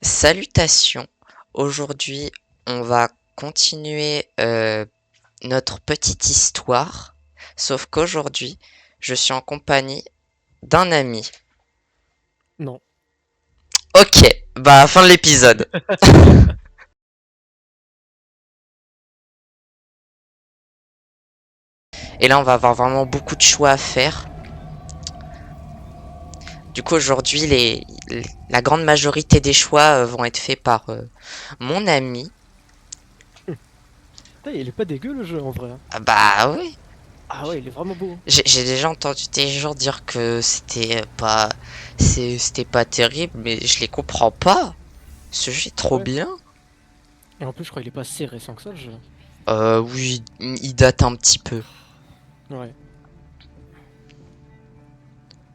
Salutations. Aujourd'hui, on va continuer notre petite histoire. Sauf qu'aujourd'hui, je suis en compagnie d'un ami. Non. Ok, bah fin de l'épisode. Et là, on va avoir vraiment beaucoup de choix à faire. Du coup, aujourd'hui, la grande majorité des choix vont être faits par mon ami. Putain, il est pas dégueu le jeu en vrai, hein. Ah bah oui. Ah ouais, il est vraiment beau. J'ai déjà entendu des gens dire que c'était pas terrible, mais je les comprends pas. Ce jeu est Ah trop ouais. bien. Et en plus, je crois qu'il est pas si récent que ça le jeu. Oui, il date un petit peu. Ouais.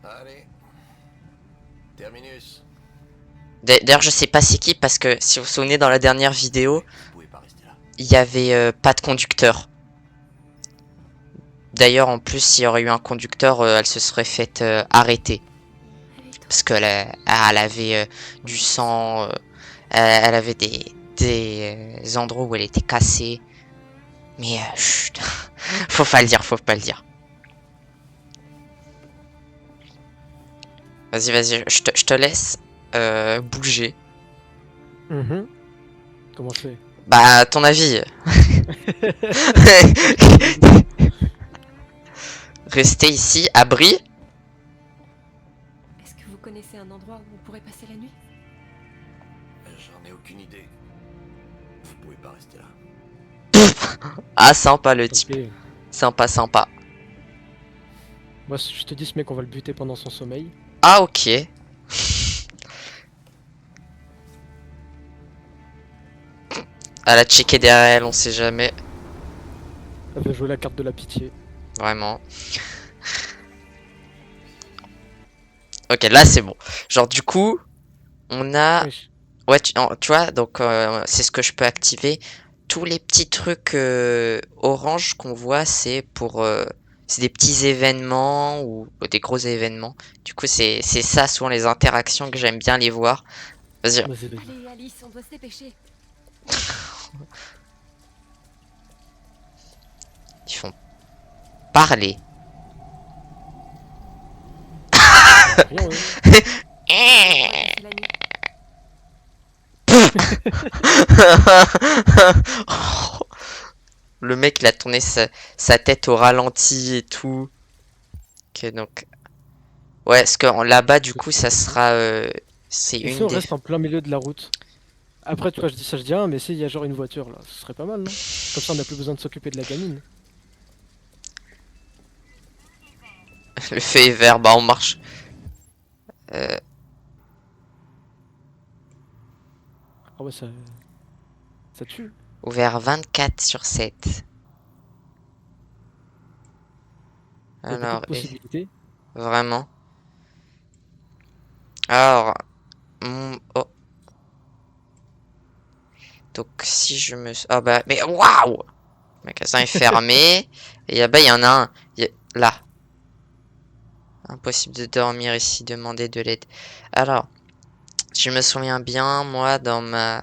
Allez, terminus. D'ailleurs, je sais pas c'est qui parce que si vous vous souvenez dans la dernière vidéo, Vous pouvez pas rester là. il y avait pas de conducteur. D'ailleurs, en plus, s'il y aurait eu un conducteur, elle se serait faite arrêter parce elle avait du sang, elle avait des endroits où elle était cassée. Mais chut, faut pas le dire, faut pas le dire. Vas-y, je te laisse bouger. Mhm. Comment je fais? Bah, à ton avis. Rester ici, abri. Est-ce que vous connaissez un endroit où on pourrait passer la nuit? J'en ai aucune idée. Vous pouvez pas rester là. Ah, sympa le Tant type. pis. Sympa, sympa. Moi, je te dis, ce mec, on va le buter pendant son sommeil. Ah, ok. Elle a checké derrière elle, on sait jamais. Elle va jouer la carte de la pitié. Vraiment. Ok, là c'est bon. Genre, du coup, on a. Wesh. Ouais, tu vois, donc c'est ce que je peux activer. Tous les petits trucs orange qu'on voit, c'est pour. C'est des petits événements ou des gros événements. Du coup, c'est ça, souvent les interactions que j'aime bien les voir. Vas-y, Vas-y, vas-y. Allez, Alice, on doit se dépêcher. ils font parler. Rien, ouais. On ne pas passer la nuit. Le mec, il a tourné sa tête au ralenti et tout. Ok, donc. Ouais, parce que là-bas, du coup, ça sera. C'est Et si une on des. reste en plein milieu de la route? Après, tu vois, je dis ça, je dis rien, mais s'il y a genre une voiture là, ce serait pas mal, non? Comme ça, on a plus besoin de s'occuper de la gamine. Le feu est vert, bah on marche. Euh, Ah ouais, ça tue. Ouvert 24/7. Il y a beaucoup de Alors, possibilités. vraiment. Alors, oh, donc si je me. Ah bah, mais waouh! Le magasin est fermé. Et là-bas, il y en a un. Là. Impossible de dormir ici, demander de l'aide. Alors, je me souviens bien, moi, dans ma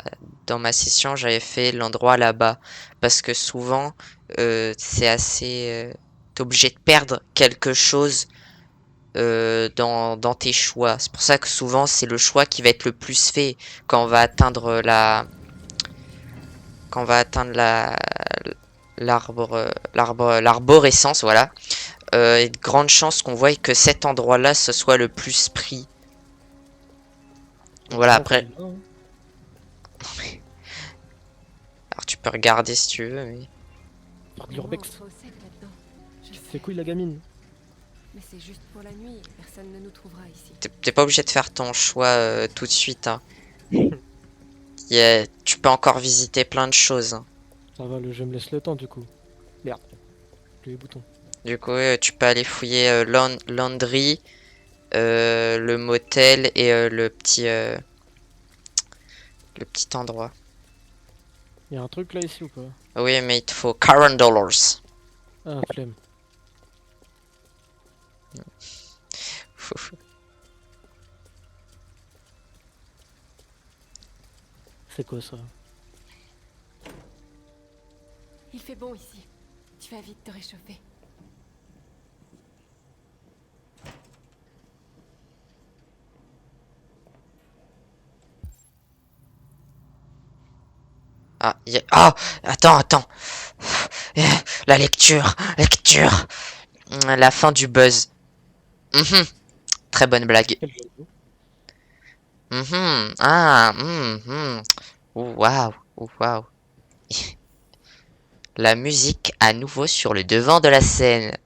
session, j'avais fait l'endroit là-bas. Parce que souvent, c'est assez. T'es obligé de perdre quelque chose dans tes choix. C'est pour ça que souvent, c'est le choix qui va être le plus fait quand on va atteindre quand on va atteindre l'arborescence, voilà. Il y a de grandes chances qu'on voie que cet endroit-là, ce soit le plus pris. Voilà, Franchement, après, fais bien, hein. alors tu peux regarder si tu veux, mais Faire de Vraiment un l'urbex. faux sec là-dedans. Je Qui fait sais. couille la gamine. Mais c'est juste pour la nuit et personne ne nous trouvera ici. t'es pas obligé de faire ton choix tout de suite, hein. Tu peux encore visiter plein de choses, hein. Ça va, le jeu me laisse le temps du coup. Merde, j'ai les boutons. Du coup, tu peux aller fouiller Landry, le motel et le petit endroit. Y'a un truc là ici ou pas? Oui, mais il te faut 40 dollars. Ah, flemme. C'est quoi ça? Il fait bon ici. Tu vas vite te réchauffer. Ah, ah, attends. La lecture. La fin du buzz. Mhm. Très bonne blague. Quel jeu de mots. Mhm. Ah, mhm. Ouh, waouh, ouh, waouh. La musique à nouveau sur le devant de la scène.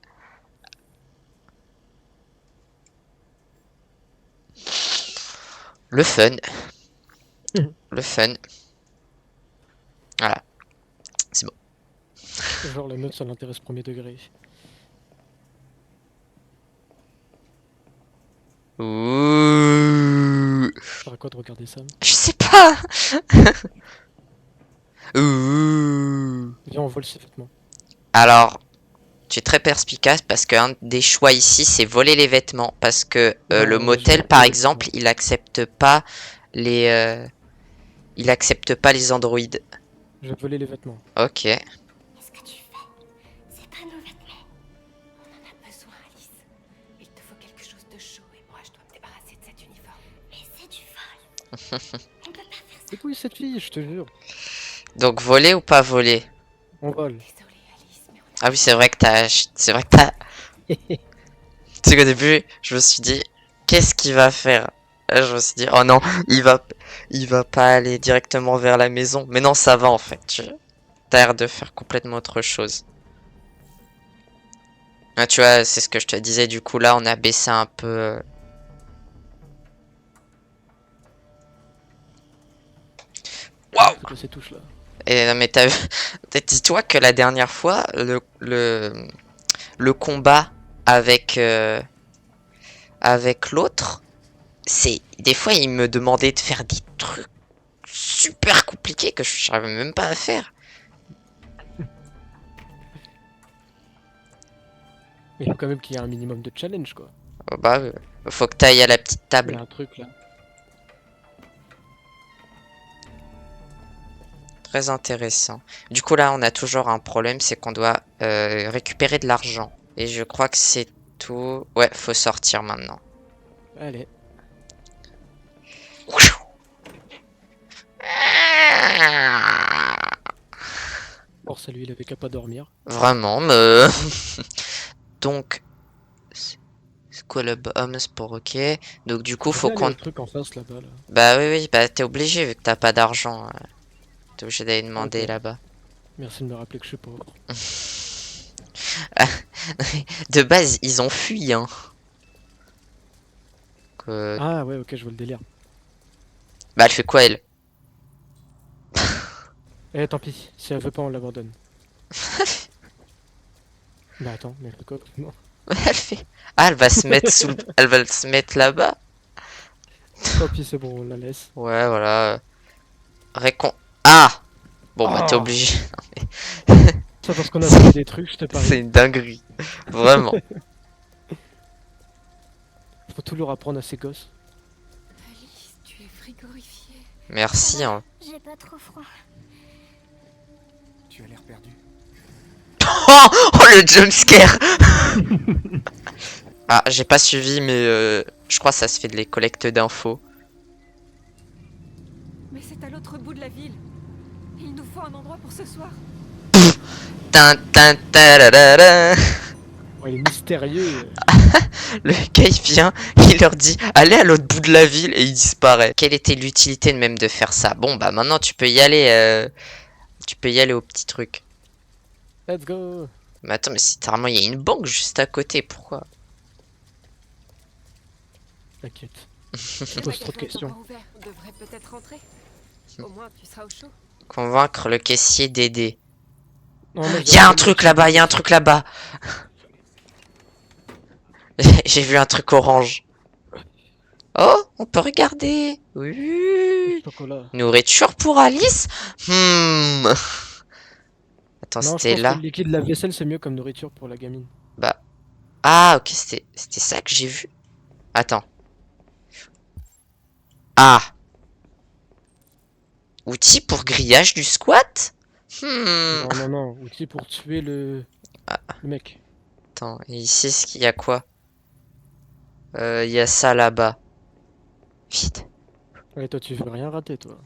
Le fun. Le fun. Voilà. C'est bon. Genre la meuf, ça l'intéresse premier degré. Ouh. Ça sert à quoi de regarder ça? Je sais pas. Ouh. Viens, on vole ses vêtements. Alors, tu es très perspicace parce qu'un des choix ici, c'est voler les vêtements. Parce que Non, le je motel, vais par voler les exemple, vêtements. il accepte pas les androïdes. Je vais voler les vêtements. Ok. Qu'est-ce que tu fais? C'est pas nos vêtements. On en a besoin, Alice. Il te faut quelque chose de chaud et moi je dois me débarrasser de cet uniforme. Mais c'est du vol. On peut pas faire ça. C'est quoi cette fille, je te jure. Donc voler ou pas voler? On vole. Désolée, Alice, mais on a... Ah oui, c'est vrai que t'as... C'est vrai que t'as... Tu sais qu'au début, je me suis dit, qu'est-ce qu'il va faire? Là, je me suis dit, oh non, il va pas aller directement vers la maison. Mais non, ça va en fait. T'as l'air de faire complètement autre chose. Ah, tu vois, c'est ce que je te disais. Du coup, là, on a baissé un peu. Waouh! C'est quoi ces touches là? Et non, mais t'as vu. Dis-toi que la dernière fois, le combat avec avec l'autre, c'est des fois il me demandait de faire des trucs super compliqués que je savais même pas à faire. Il faut quand même qu'il y ait un minimum de challenge quoi. Oh, bah, faut que t'ailles à la petite Il y table. a un truc là. Très intéressant. Du coup, là, on a toujours un problème, c'est qu'on doit récupérer de l'argent. Et je crois que c'est tout. Ouais, faut sortir maintenant. Allez. Pour ça lui, il avait qu'à pas dormir. Vraiment, me. Donc, c'est quoi le homme pour ok. Donc, du coup, Je faut vais aller qu'on. au truc en face là-bas là. Bah oui, bah t'es obligé vu que t'as pas d'argent. T'es obligé d'aller demander Ok. là-bas. Merci de me rappeler que je suis pauvre. De base, ils ont fui, hein. Que- Ah ouais, ok, je vois le délire. Bah, elle fait quoi, elle? Eh, tant pis, si elle veut pas, on l'abandonne. Bah attends, mais elle fait quoi? Non. Elle fait. Ah, elle va se mettre sous. Elle va se mettre là-bas. Tant pis, c'est bon, on la laisse. Ouais, voilà. Récon. Ah! Bon, bah, t'es Oh, obligé. ça parce qu'on a volé des trucs, je te C'est parie. une dinguerie. Vraiment. Faut tout leur apprendre à ces gosses. Alice, tu es frigorifiée. Merci, hein. J'ai pas trop froid. Tu as l'air perdu. Oh, oh, le jumpscare! Ah, j'ai pas suivi, mais je crois que ça se fait de les collectes d'infos. Mais c'est à l'autre bout de la ville. Il nous faut un endroit pour ce soir. Tin, tin, tararara. Oh, il est mystérieux. Le gars il vient, il leur dit allez à l'autre bout de la ville et il disparaît. Quelle était l'utilité même de faire ça? Bon bah maintenant tu peux y aller, tu peux y aller au petit truc. Let's go. Mais attends mais si carrément il y a une banque juste à côté, pourquoi? T'inquiète. Le Je pose magasin trop de est questions. encore ouvert. On devrait peut-être rentrer. Au moins, tu seras au chaud. Convaincre le caissier d'aider. Non, moi, je Il y a un vais truc rentrer là-bas, il y a un truc là-bas. J'ai vu un truc orange. Oh, on peut regarder. Oui. Chocolat. Nourriture pour Alice? Attends, Non, je c'était pense que là. le liquide lave-vaisselle, c'est mieux comme nourriture pour la gamine. Bah. Ah, ok, c'était ça que j'ai vu. Attends. Ah. Outils pour grillage du squat? Non, non, non. Outil pour tuer le mec. Attends, et ici, est-ce qu'il y a quoi? Il y a ça là-bas. Vite. Ouais, toi, tu veux rien rater, toi.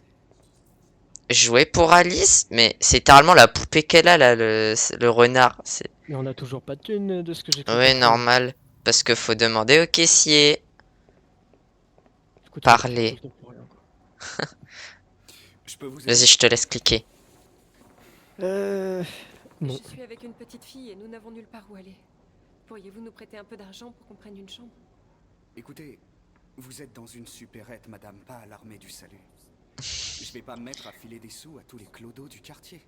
Jouer pour Alice? Mais c'est littéralement la poupée qu'elle a là, le renard. C'est... Mais on a toujours pas de thune de ce que j'ai cru Ouais, comprendre. normal. Parce que faut demander au caissier. Écoute, Parler. tout le temps pour rien, quoi. Je peux vous aider? Vas-y, je te laisse cliquer. Non. Je suis avec une petite fille et nous n'avons nulle part où aller. Pourriez-vous nous prêter un peu d'argent pour qu'on prenne une chambre? Écoutez, vous êtes dans une supérette, madame, pas à l'armée du salut. Je vais pas me mettre à filer des sous à tous les clodos du quartier.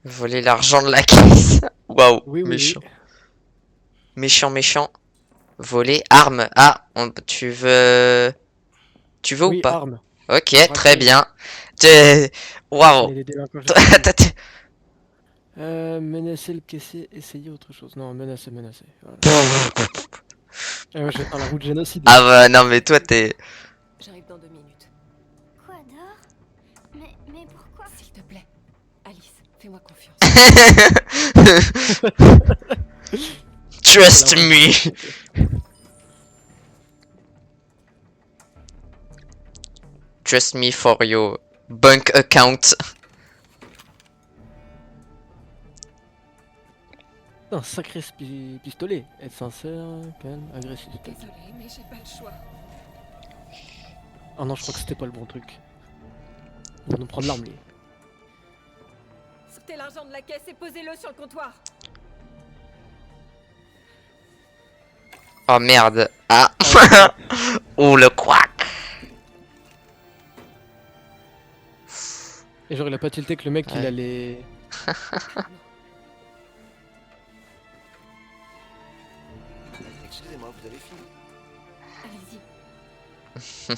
Voler l'argent de la caisse. Waouh, Oui, oui, méchant. oui. Méchant, méchant. Voler, arme. Ah, tu veux... Tu veux ou Oui, pas? arme. Ok, Braquer. très bien. Waouh. Mais les délinquants, je Toi, sais pas. Menacer le caissier, essayer autre chose. Non, menacer, menacer. Voilà. Ah ouais, je vais faire la route génocide. Ah bah non mais toi t'es... J'arrive dans 2 minutes. Quoi d'or? Mais pourquoi? S'il te plaît. Alice, fais-moi confiance. Trust me. Trust me for your bank account. Un sacré pistolet. Être sincère, calme, agressif. Désolée, mais j'ai pas le choix. Ah non, je crois que c'était pas le bon truc. Il va nous prendre l'arme, lui. Sortez l'argent de la caisse et posez-le sur le comptoir. Oh merde. Ah. Oh le quack. Et genre, il a pas tilté que le mec, il Ouais. allait... Excusez-moi, vous avez fini? Allez-y.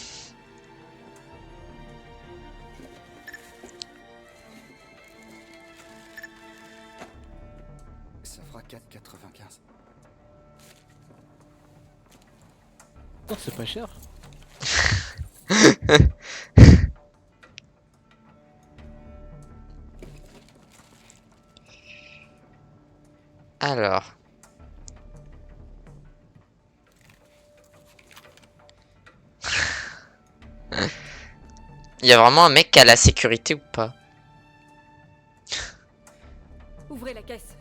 Ça fera 4,95. Oh, c'est pas cher. Alors. Il y a vraiment un mec qui a la sécurité ou pas? Ouvrez la caisse.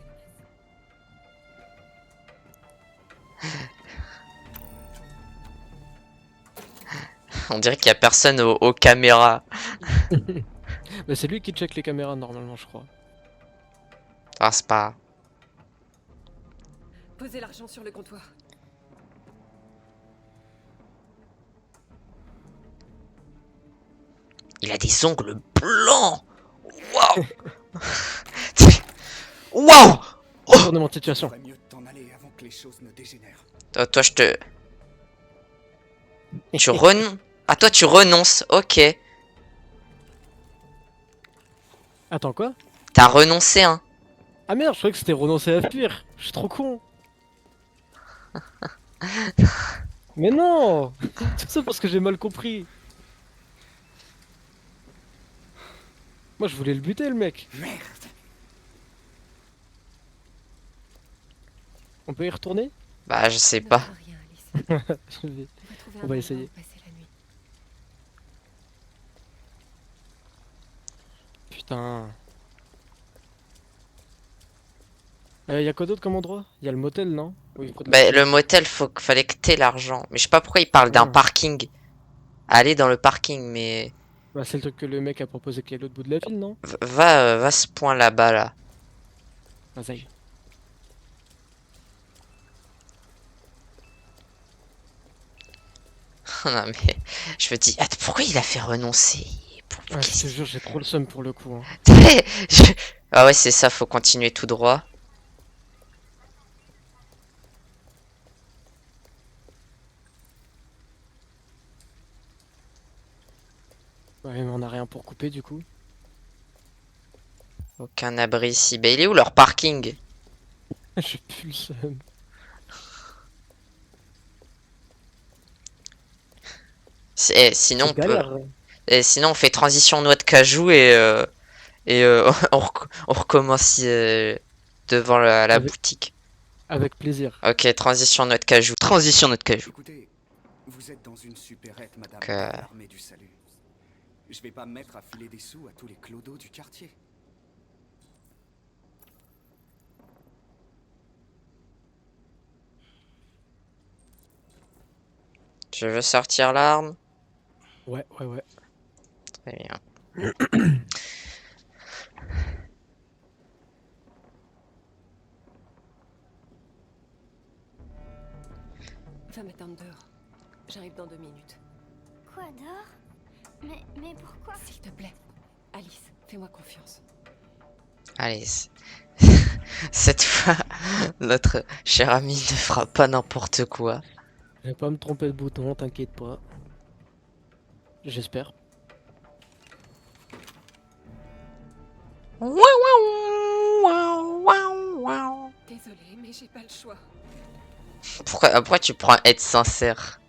On dirait qu'il y a personne aux caméras. Bah, c'est lui qui check les caméras, normalement, je crois. Ah c'est pas... Posez l'argent sur le comptoir. Il a des ongles blancs. Waouh. Waouh. Retournement de situation. Ferait mieux de t'en aller avant que les choses ne dégénèrent. Toi je te... Tu renonces... Ah toi tu renonces, ok. Attends, quoi? T'as renoncé hein. Ah merde, je croyais que c'était renoncer à fuir. Je suis trop con. Mais non. Tout ça parce que j'ai mal compris. Moi, je voulais le buter, le mec. Merde! On peut y retourner? Bah je sais Ne pas. fera rien, Alice. Je vais- On va trouver On va un endroit essayer. où passer la nuit. Putain. Y a quoi d'autre comme endroit? Y a le motel, non? Oui, faut de Bah la- le motel fallait que t'aies l'argent. Mais je sais pas pourquoi il parle d'un Ah. parking. Aller dans le parking mais... Bah, c'est le truc que le mec a proposé qu'il y ait l'autre bout de la ville, non? Va à ce point là-bas là. Vas-y. Non mais... Je me dis... Attends, pourquoi il a fait renoncer? Ouais, je te jure, j'ai trop le seum pour le coup. Hein. Je- Ah ouais c'est ça, faut continuer tout droit. Ouais, mais on a rien pour couper du coup. Aucun abri ici. Bah il est où leur parking? J'ai plus le seum. Sinon on C'est peut... galère. Et sinon, on fait transition noix de cajou et on recommence devant la Avec, boutique. avec plaisir. Ok, transition noix de cajou. Transition noix de cajou. Écoutez, vous êtes dans une supérette, madame Que- à l'armée du salut. Je vais pas me mettre à filer des sous à tous les clodos du quartier. Je veux sortir l'arme. Ouais, ouais, ouais. Très bien. Va m'attendre dehors. J'arrive dans 2 minutes. Quoi, dehors? Mais pourquoi? S'il te plaît. Alice, fais-moi confiance. Allez. Cette fois, notre cher ami ne fera pas n'importe quoi. Je vais pas me tromper de bouton, t'inquiète pas. J'espère. Désolée, mais j'ai pas le choix. Pourquoi tu prends être sincère?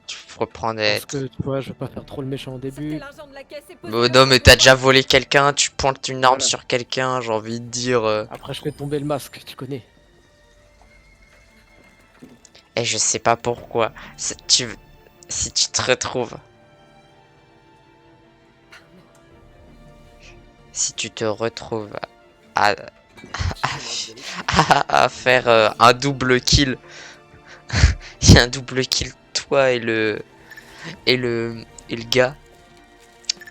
Tu pourrais prendre Parce être... que tu vois, je vais pas faire trop le méchant au début. l'argent de la caisse et Oh, non mais t'as déjà volé quelqu'un, tu pointes une arme sur quelqu'un, j'ai envie de dire... Après, je fais tomber le masque, tu connais. Et je sais pas pourquoi. Si tu te retrouves... Si tu te retrouves à, à faire un double kill. Il y a un double kill, toi et le gars.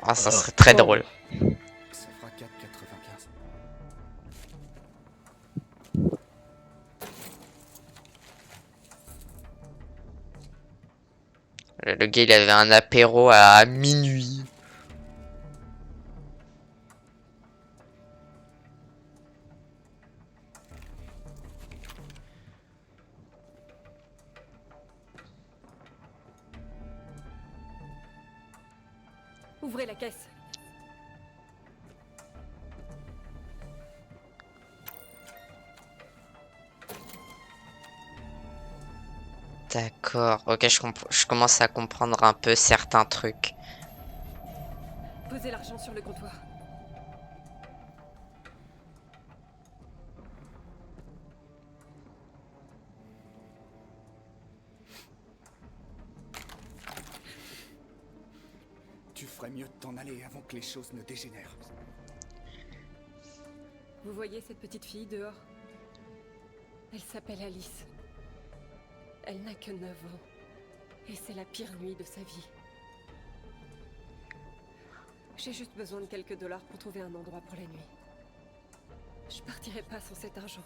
Ah, ça serait très drôle. Ça fera 4,95. Le gars, il avait un apéro à minuit. Ouvrez la caisse. D'accord, ok, je commence à comprendre un peu certains trucs. Posez l'argent sur le comptoir. Tu ferais mieux de t'en aller avant que les choses ne dégénèrent. Vous voyez cette petite fille dehors? Elle s'appelle Alice. Elle n'a que 9 ans. Et c'est la pire nuit de sa vie. J'ai juste besoin de quelques dollars pour trouver un endroit pour la nuit. Je partirai pas sans cet argent.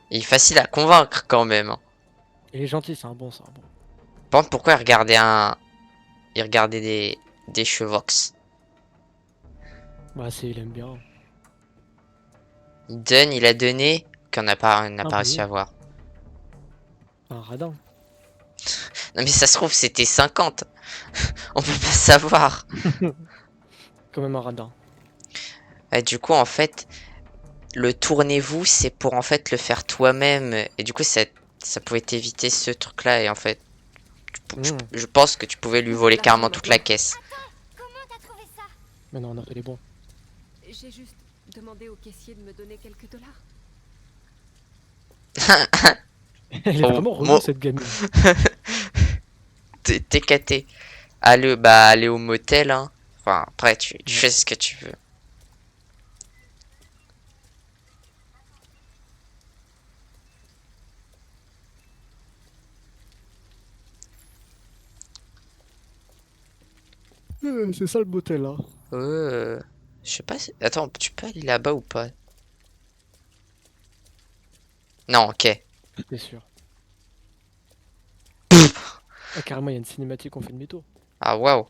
Il est facile à convaincre quand même, hein. Il est gentil, c'est un bon, c'est un bon. Par contre, pourquoi il regardait il regardait des Chevox? Bah, il aime bien. Il a donné, qu'on n'a pas, on n'a Ah, pas bah réussi oui. à voir. Un radin. Non mais ça se trouve, c'était 50. On peut pas savoir. Quand même un radin. Et du coup, en fait, le tournez-vous, c'est pour en fait le faire toi-même. Et du coup, ça pouvait t'éviter ce truc-là. Et en fait, je pense que tu pouvais lui voler carrément toute la caisse. Comment t'as trouvé ça? Mais non, on a fait les bons. J'ai juste demandé au caissier de me donner quelques dollars. Elle est Oh, vraiment relou, moi- cette gamine. T'es caté. Allez au motel, hein. Enfin, après, tu fais ce que tu veux. C'est ça le motel, là. Je sais pas si... Attends, tu peux aller là-bas ou pas? Non, ok. T'es sûr. Ah, carrément, il y a une cinématique, on fait demi-tour. Ah, waouh.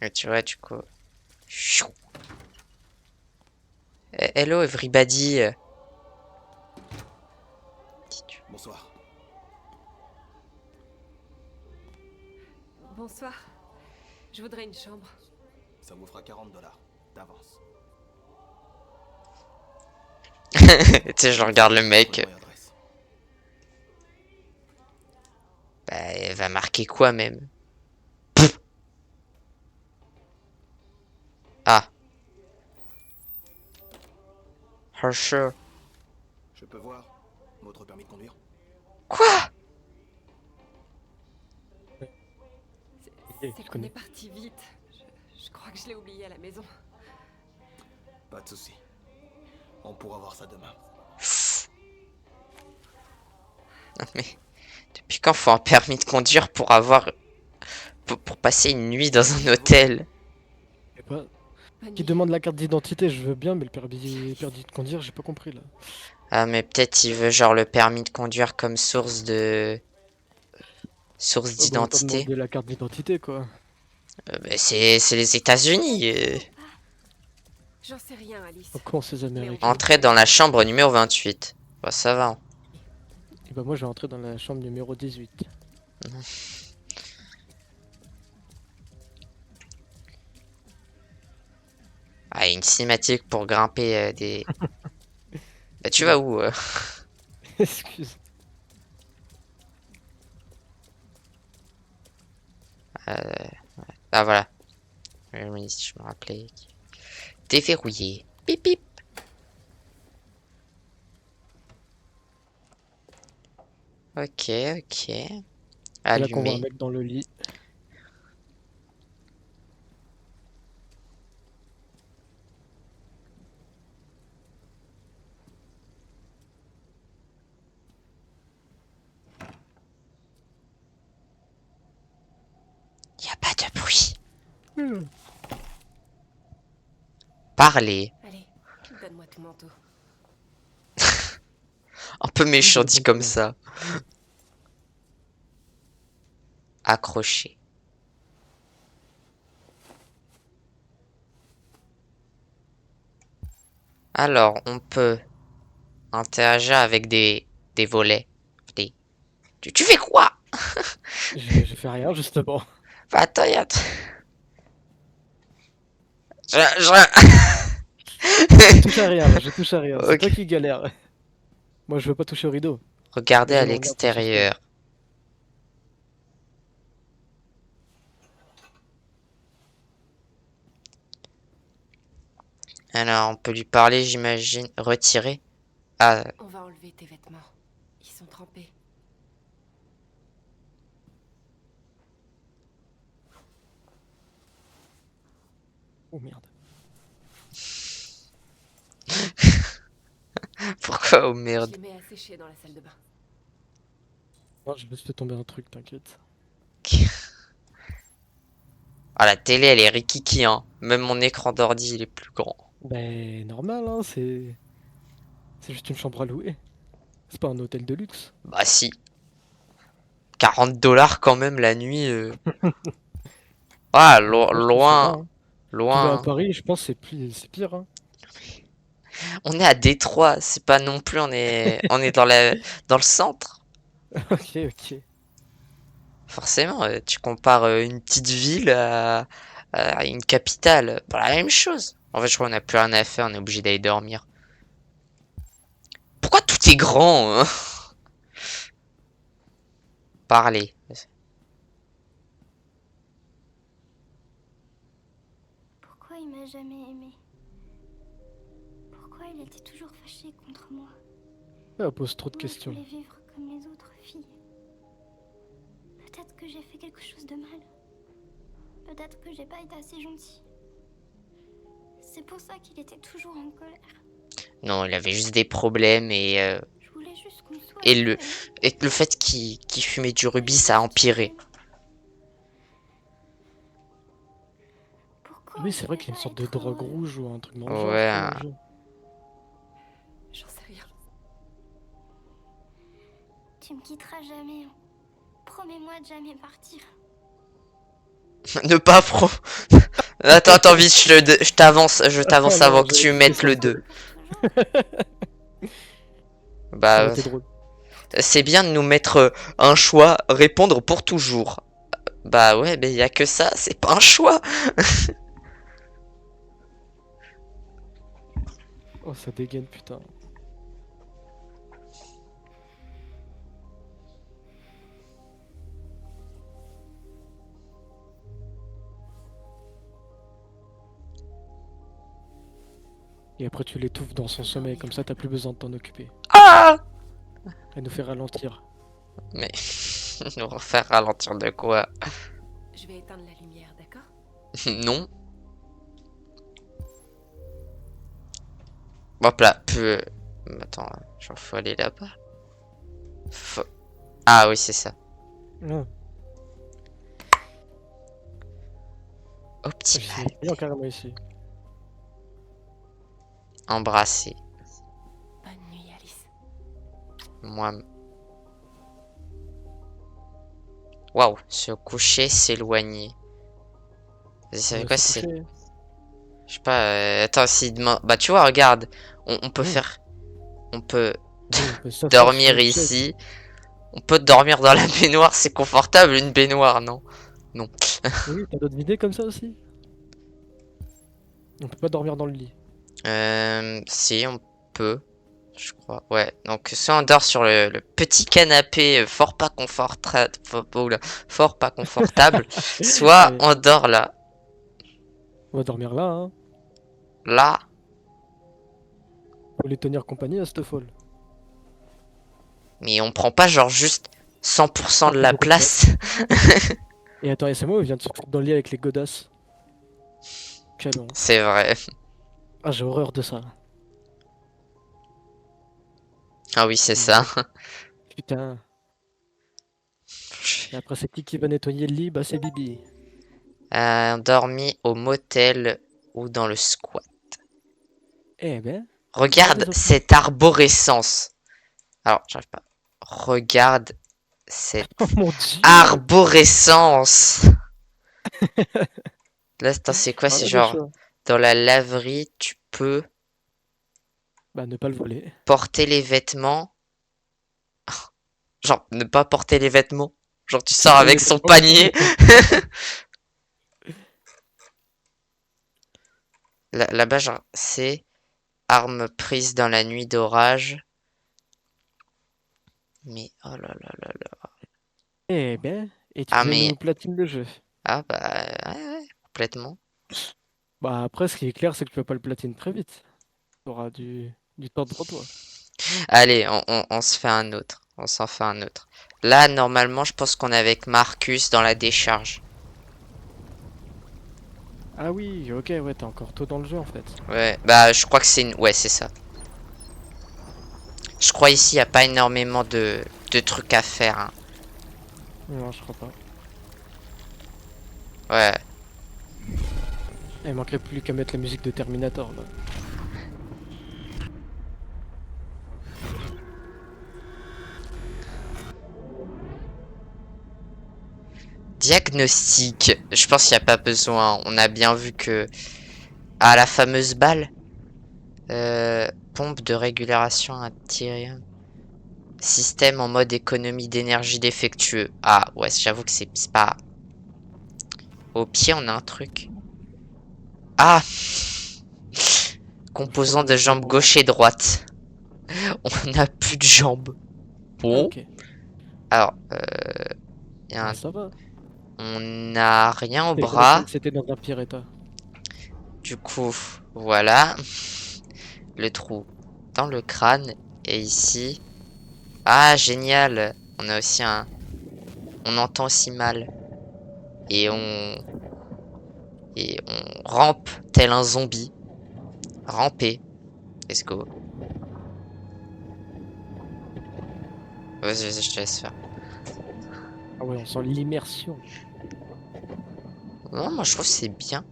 Et tu vois, du coup... Chou. Hello, everybody. Bonsoir. Bonsoir. Je voudrais une chambre. Ça vous fera 40 $ d'avance. Tu sais, je regarde le mec. Votre adresse. Elle va marquer quoi même? Ah. Harsher. Je peux voir votre permis de conduire? Quoi? Je C'est qu'on connais. est parti vite. Je crois que je l'ai oublié à la maison. Pas de souci. On pourra voir ça demain. Non mais depuis quand faut un permis de conduire pour avoir pour passer une nuit dans un hôtel? Je sais pas. Bonne Qui nuit. demande la carte d'identité, je veux bien, mais le permis de conduire, j'ai pas compris là. Ah mais peut-être il veut genre le permis de conduire comme source Oh, bah, autant d'identité. demander la carte d'identité quoi. Bah, c'est les États-Unis. J'en sais rien, Alice. Comment ces Américains? Entrez dans la chambre numéro 28. Bah ça va. Et bah moi je vais entrer dans la chambre numéro 18. Ah, une cinématique pour grimper des. Bah tu vas où Excuse. Ah voilà. Oui, si je me rappelais. Déverrouillé. Pip pip. Ok, ok. C'est là qu'on voit un Allumé. mec dans le lit. Y a pas de bruit. Hmm. Parler. Allez, donne-moi ton manteau. Un peu méchant dit comme Ouais. ça. Accroché. Alors, on peut interagir avec des volets. Des- Tu fais quoi? J'ai fait rien justement. Bah, attends, je- Je touche à rien là, je touche à rien. C'est Ok. toi qui galère. Moi je veux pas toucher au rideau. Regardez Les à gens me regardent pour chercher. l'extérieur. Alors, on peut lui parler, j'imagine. Retirer. Ah, On va enlever tes vêtements. Ils sont trempés. Oh merde. pourquoi oh Je merde. les mets à sécher dans la salle de bain. Non, je me suis fait tomber un truc, t'inquiète. Ah, la télé, elle est rikiki, hein. Même mon écran d'ordi, il est plus grand. Ben normal hein, c'est. C'est juste une chambre à louer. C'est pas un hôtel de luxe. Bah si. 40 $ quand même la nuit. Ah, En vrai, je trouve ça va. loin. Hein. Tu vas à Loin. Hein. Paris, je pense que c'est pire. Hein. On est à Détroit, c'est pas non plus, on est dans le centre. Ok, ok. Forcément, tu compares une petite ville à une capitale, pas la même chose. En fait, je crois qu'on a plus rien à faire, on est obligé d'aller dormir. Pourquoi tout est grand hein? Parler. Pourquoi il m'a jamais aimé? Pourquoi il était toujours fâché contre moi? Elle pose trop de Moi, je questions. voulais vivre comme les autres filles. Peut-être que j'ai fait quelque chose de mal. Peut-être que j'ai pas été assez gentille. C'est pour ça qu'il était toujours en colère. Non, il avait juste des problèmes Je voulais juste qu'on soit. et amis. le fait qu'il fumait du rubis, ça a empiré. Pourquoi Oui, on c'est vrai pouvait qu'il y a une pas sorte de être drogue heureux? rouge ou un truc dans le genre. Ouais. dans le jeu. J'en sais rien. Tu me quitteras jamais. Hein. Promets-moi de jamais partir. Ne pas pro. Attends, vite, je t'avance Ah avant non, que j'ai tu fait mettes ça. le 2. Pour toujours. Ça Bah, aurait été drôle. c'est bien de nous mettre un choix, répondre pour toujours. Bah ouais, mais y a que ça, c'est pas un choix. Oh, ça dégaine, putain. Et après tu l'étouffes dans son sommeil, comme ça t'as plus besoin de t'en occuper. Ah! Elle nous fait ralentir. Mais nous refaire ralentir de quoi? Je vais éteindre la lumière, d'accord? Non. Hop là, peu. Attends, genre faut aller là-bas. Faut- Ah oui, c'est ça. Non, Optimal. j'ai carrément ici. Embrasser. Bonne nuit, Alice. Moi. Waouh, se coucher, s'éloigner. Vous savez quoi, Se c'est. coucher. Je sais pas. Attends, si demain. Bah, tu vois, regarde. On peut Oui. faire. On peut Oui, on peut s'asseoir dormir sur une chaise. ici. On peut dormir dans la baignoire. C'est confortable, une baignoire, non? Oui, t'as d'autres idées comme ça aussi? On peut pas dormir dans le lit. Si, on peut. Je crois. Ouais. Donc, soit on dort sur le petit canapé fort pas confortable. Fort pas confortable. Soit Allez, on dort là. on va dormir là, hein. Là. Faut les tenir compagnie à cette folle. Mais on prend pas genre juste 100% de la Beaucoup de place. Et attends, et c'est moi, il vient de se foutre dans le lit avec les godasses. Quelle honte. C'est vrai. Ah, j'ai horreur de ça. Ah oui, c'est ça. Putain. Et après, c'est qui va nettoyer le lit? Bah, c'est Bibi. Dormi au motel ou dans le squat. Eh ben, Regarde des options. cette arborescence. Alors, j'arrive pas. Regarde cette Oh mon dieu! arborescence. Là, attends, c'est quoi? C'est Voilà des genre, choix. dans la laverie, tu peux Bah, ne pas le voler. porter les vêtements. Genre, ne pas porter les vêtements. Genre, tu sors avec son panier. Là-bas, genre, c'est arme prise dans la nuit d'orage. Mais, oh là là là là. Eh ben, et tu Ah, veux mais, nous platine le jeu. ah bah, ouais, complètement. Bah, après, ce qui est clair, c'est que tu peux pas le platine très vite. T'auras du temps devant toi. Allez, on se fait un autre. On s'en fait un autre. Là, normalement, je pense qu'on est avec Marcus dans la décharge. Ah oui, ok, ouais, t'es encore tôt dans le jeu en fait. Ouais, bah, je crois que c'est une... Ouais, c'est ça. Je crois ici, il n'y a pas énormément de trucs à faire, hein. Non, je crois pas. Ouais. Il manquerait plus qu'à mettre la musique de Terminator là. Diagnostic. Je pense qu'il n'y a pas besoin. On a bien vu que... Ah, la fameuse balle. Pompe de régulation Atherium. Système en mode économie d'énergie défectueux. Ah, ouais, j'avoue que c'est pas... Au pied, on a un truc. Ah! Composant de jambes gauche et droite. On n'a plus de jambes. Bon. Ok, Alors, y a bah, un... ça va. on n'a rien au Et bras. c'était dans un pire état. Du coup, voilà. Le trou dans le crâne. Et ici... Ah, génial. On a aussi un... On entend aussi mal. Et on... Et on rampe tel un zombie. Ramper. Let's go. Vas-y, je te laisse faire. Ah ouais, on sent l'immersion. Non, moi je trouve que c'est bien.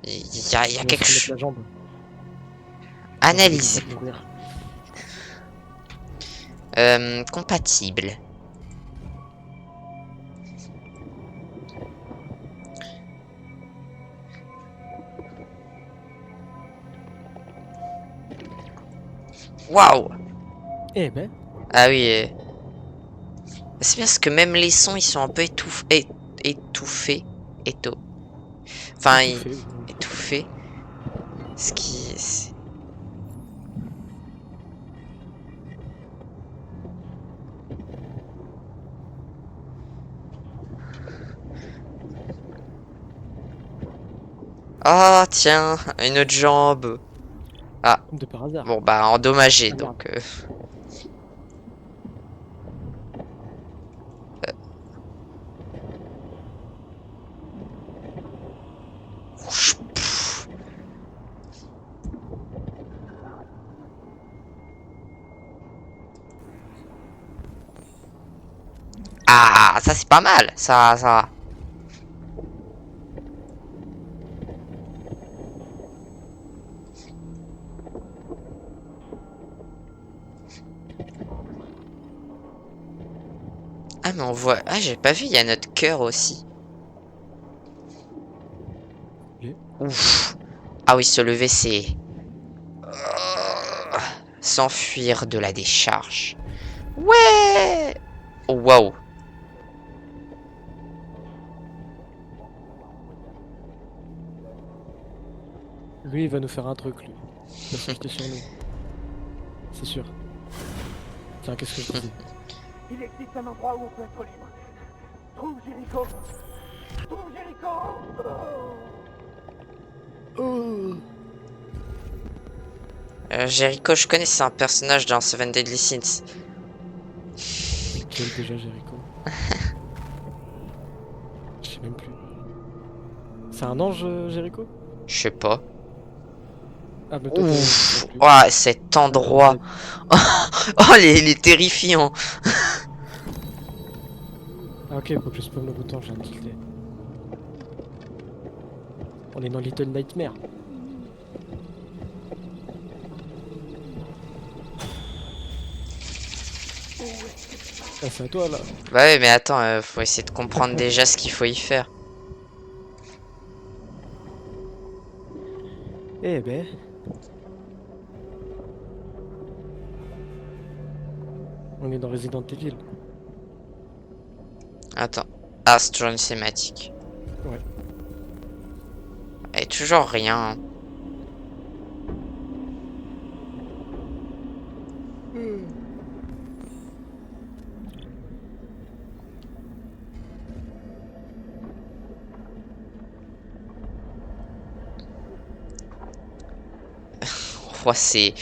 Il y a On va quelque se remettre chose. la jambe. Analyse. On va mourir. Compatible. Waouh! Eh ben, Ah oui. C'est bien parce que même les sons ils sont un peu étouffés. Enfin, étouffé, oui. étouffés. Ce qui. Ah, tiens, une autre jambe. Comme de par hasard. Bon, bah, endommagé, Ah, donc... Ah, ça c'est pas mal, ça. Ah, mais on voit... Ah, j'ai pas vu, il y a notre cœur aussi. Ok. Ouf. Ah oui, se lever, c'est... Euh, S'enfuir de la décharge. Ouais. Oh, waouh. Lui, il va nous faire un truc, lui. Il va se jeter sur nous. C'est sûr. Tiens, qu'est-ce que je disais? Il existe un endroit où on peut être libre. Trouve Jericho. Trouve Jericho. Jericho, je connais, c'est un personnage dans Seven Deadly Sins. Quel déjà Jericho? Je sais même plus. C'est un ange, Jericho? Je sais pas. Ah, mais toi, Ouf. Ouah, cet endroit. Oh, les terrifiants. Ah, ok, faut que je spawn le bouton, j'ai un tilté. On est dans Little Nightmare. Ah, c'est à toi là. Bah ouais, mais attends, faut essayer de comprendre déjà ce qu'il faut y faire. Eh ben. On est dans Resident Evil. Attends. Ah, c'est toujours une cinématique. Ouais. Et toujours rien. Hein. Oh, c'est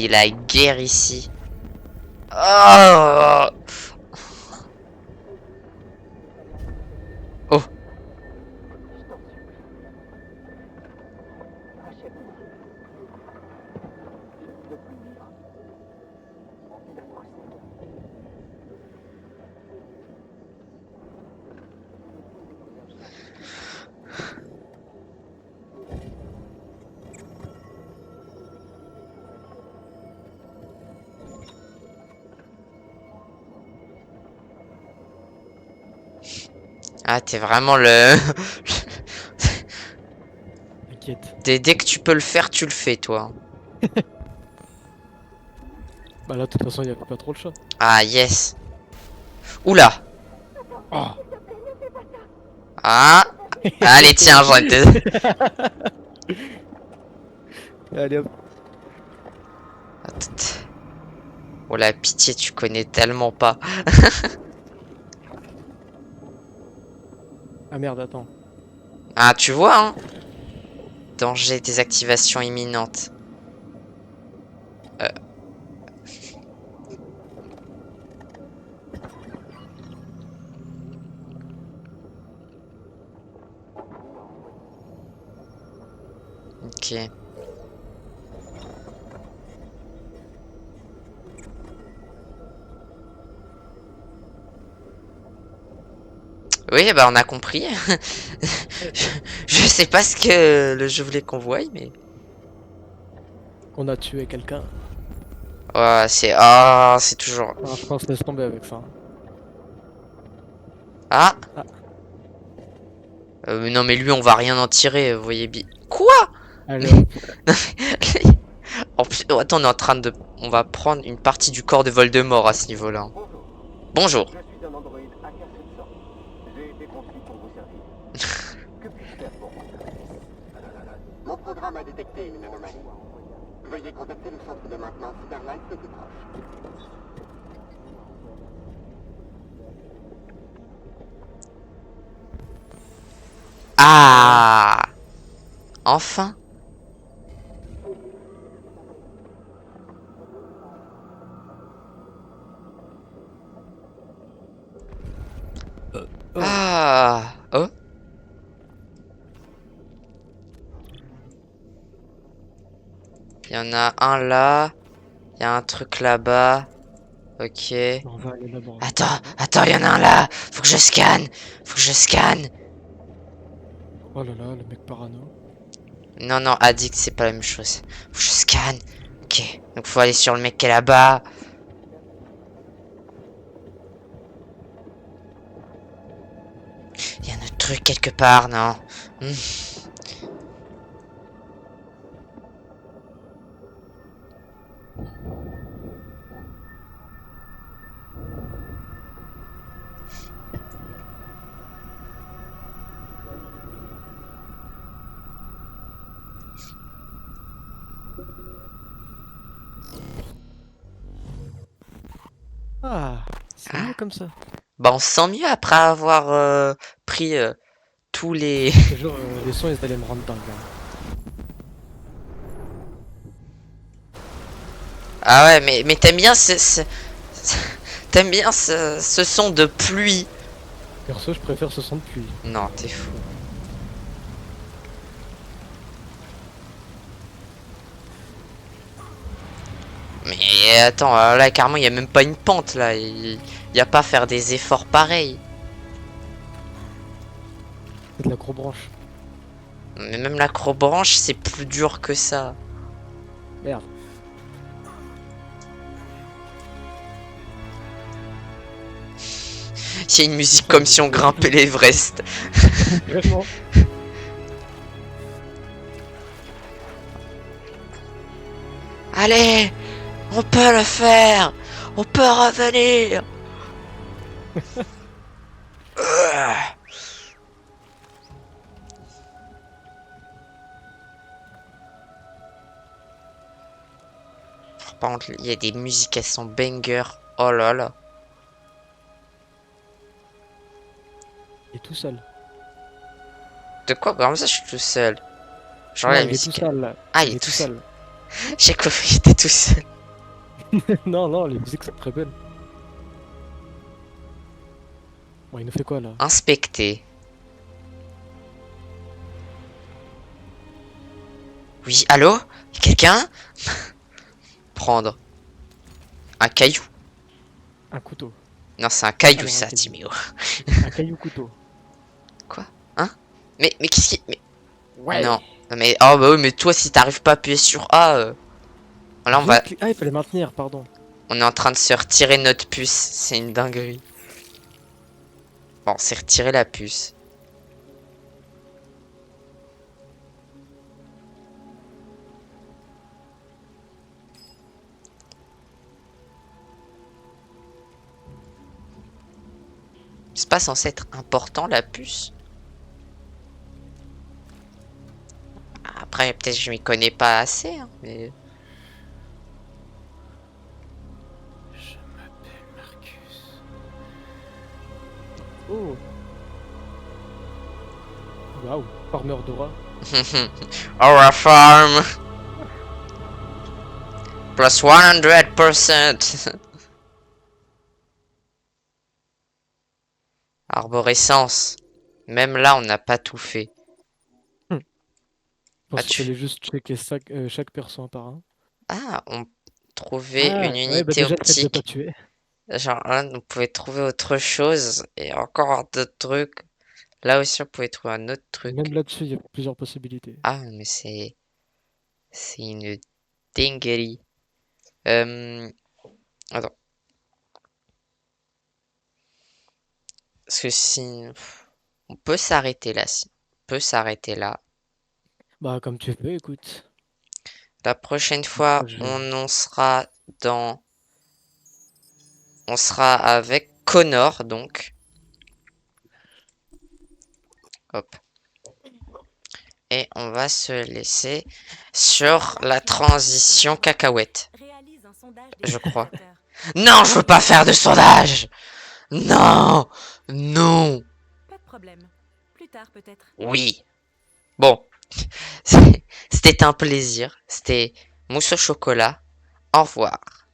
la guerre ici. Oh, oh. Ah, t'es vraiment le... T'inquiète. Dès que tu peux le faire, tu le fais, toi. Bah là, de toute façon, il y a pas trop le choix. Ah, yes. Oula. Oh. Ah. Allez, tiens, j'en ai... Allez hop. Attends. Oh la pitié, tu connais tellement pas. Ah merde, attends. Ah, tu vois, hein. Danger, désactivation imminente. Ok. Oui, bah on a compris. Je sais pas ce que le jeu voulait qu'on voie, mais... On a tué quelqu'un. Oh, c'est... Ah, c'est toujours... Ah, je pense laisse tomber avec ça. Ah. Ah. Non, mais lui, on va rien en tirer, vous voyez bien. Quoi? Allez hop. En plus... oh, attends, on est en train de... On va prendre une partie du corps de Voldemort à ce niveau-là. Bonjour. Je suis un androïde AK-700. J'ai été construit pour vous servir. Que puis-je faire pour vous? Mon programme a détecté une anomalie. Veuillez contacter le centre de maintenance Starlight le plus proche. Ah. Enfin. Ah. Oh. Il y en a un là. Il y a un truc là-bas. Ok. On va aller d'abord. Attends, il y en a un là. Faut que je scanne. Faut que je scanne. Oh là là, le mec parano. Non, addict, c'est pas la même chose. Faut que je scanne. Ok. Donc faut aller sur le mec qui est là-bas. Il y a un autre truc quelque part, non? Hmm. Ah, c'est mieux comme ça. Bah on se sent mieux après avoir pris tous les... Genre, les sons, ils allaient me rendre dingue. Ah ouais, mais t'aimes bien t'aimes bien ce son de pluie. Perso, je préfère ce son de pluie. Non, t'es fou. Mais attends, là carrément il y a même pas une pente là. Il y a pas à faire des efforts pareils. C'est de l'acrobranche. Mais même l'acrobranche c'est plus dur que ça. Merde. Il y a une musique comme si on grimpait l'Everest. Vraiment. Allez, on peut le faire. On peut revenir. Par contre, il y a des musiques, elles sont banger. Oh là là. Il est tout seul. De quoi? Comme ça, je suis tout seul. Genre Non, la il est musique. tout seul là. Ah, il est tout seul. J'ai cru qu'il était tout seul. Non, non, les musiques sont très belles. Bon, il nous fait quoi là? Inspecter. Oui, allô? Quelqu'un? Prendre. Un caillou. Un couteau. Non, c'est un caillou, Alors, un ça, caillou. Timéo. Un caillou couteau. Quoi? Hein? Mais qu'est-ce qui... Mais... Ouais. Non. Non, mais... Oh, bah oui, mais toi, si t'arrives pas à appuyer sur A... Là, on va... Ah, il fallait maintenir, pardon. On est en train de se retirer notre puce. C'est une dinguerie. Bon, c'est retirer la puce. C'est pas censé être important, la puce? Après, peut-être que je m'y connais pas assez, hein, mais... Je m'appelle Marcus. Oh. Waouh. Farmer Dora. Aura farm. Plus 100%. Arborescence. Même là, on n'a pas tout fait. Je pense Ah, qu'il fallait juste checker chaque perso un par un. Ah, on trouvait Ah, une ouais, unité bah déjà, le fait de pas optique. tuer. Genre là, on pouvait trouver autre chose. Et encore d'autres trucs. Là aussi, on pouvait trouver un autre truc. Même là-dessus, il y a plusieurs possibilités. Ah, mais c'est... C'est une dinguerie. Attends. Parce que si... On peut s'arrêter là. Si. On peut s'arrêter là. Bah, comme tu veux, écoute. La prochaine fois, Je- on en sera dans... On sera avec Connor, donc. Hop. Et on va se laisser sur la transition cacahuète. Je crois. Non, je veux pas faire de sondage. Non. Non. Pas de problème. Plus tard peut-être. Oui. Bon. C'était un plaisir. C'était Mousse au chocolat. Au revoir.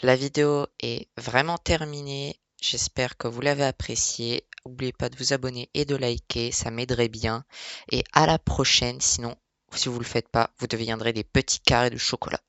La vidéo est vraiment terminée. J'espère que vous l'avez appréciée. N'oubliez pas de vous abonner et de liker, ça m'aiderait bien. Et à la prochaine, sinon, si vous ne le faites pas, vous deviendrez des petits carrés de chocolat.